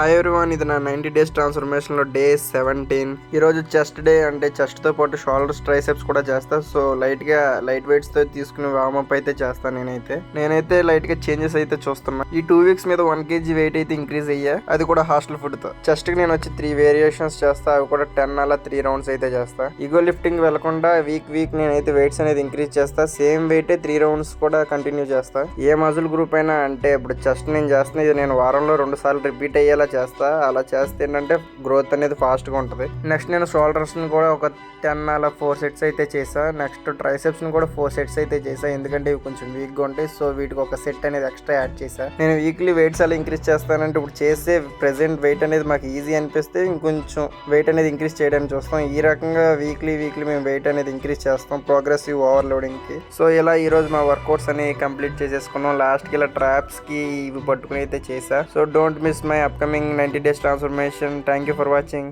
Hi everyone, ఇది నా 90 days ట్రాన్స్ఫర్మేషన్లో day 17. ఈరోజు చెస్ట్ డే, అంటే చెస్ట్తో పాటు షోల్డర్స్, ట్రైసెప్స్ కూడా చేస్తా. సో లైట్ వెయిట్స్తో తీసుకుని వార్మప్ అయితే చేస్తాను. నేనైతే లైట్గా చేంజెస్ అయితే చూస్తున్నా. ఈ 2 వీక్స్ మీద 1 kg వెయిట్ అయితే ఇంక్రీజ్ అయ్యా, అది కూడా హాస్టల్ ఫుడ్తో. చెస్ట్కి నేను వచ్చి 3 వేరియేషన్స్ చేస్తా, అవి కూడా 10 అలా 3 రౌండ్స్ అయితే చేస్తా. ఈగో లిఫ్టింగ్ వెళ్లకుండా వీక్ నేనైతే వెయిట్స్ అనేది ఇంక్రీజ్ చేస్తా. సేమ్ వెయిట్ 3 రౌండ్స్ కూడా కంటిన్యూ చేస్తా. ఏ మజిల్ గ్రూప్ అయినా, అంటే ఇప్పుడు చెస్ట్ నేను చేస్తున్నా, ఇది నేను వారంలో 2 సార్లు రిపీట్ అయ్యేలా చేస్తా. అలా చేస్తే ఏంటంటే గ్రోత్ అనేది ఫాస్ట్ గా ఉంటుంది. నెక్స్ట్ నేను షోల్డర్స్ ని కూడా ఒక 10 అలా 4 సెట్స్ అయితే చేసా. నెక్స్ట్ ట్రైసెప్స్ ని కూడా 4 సెట్స్ అయితే చేసా, ఎందుకంటే ఇవి కొంచెం వీక్ గా ఉంటాయి. సో వీటికి ఒక సెట్ అనేది ఎక్స్ట్రా యాడ్ చేసా. నేను వీక్లీ వెయిట్స్ అలా ఇంక్రీజ్ చేస్తానంటే, ఇప్పుడు చేసే ప్రెసెంట్ వెయిట్ అనేది మాకు ఈజీ అనిపిస్తే ఇంకొంచెం వెయిట్ అనేది ఇంక్రీజ్ చేయడానికి చూస్తాం. ఈ రకంగా వీక్లీ మేము వెయిట్ అనేది ఇంక్రీజ్ చేస్తాం ప్రోగ్రెసివ్ ఓవర్లోడింగ్ కి. సో ఇలా ఈ రోజు మా వర్కౌట్స్ అని కంప్లీట్ చేసేసుకున్నాం. లాస్ట్ కి ఇలా ట్రాప్స్ కి ఇవి పట్టుకుని అయితే చేసా. So don't miss my upcoming 90 days transformation. Thank you for watching.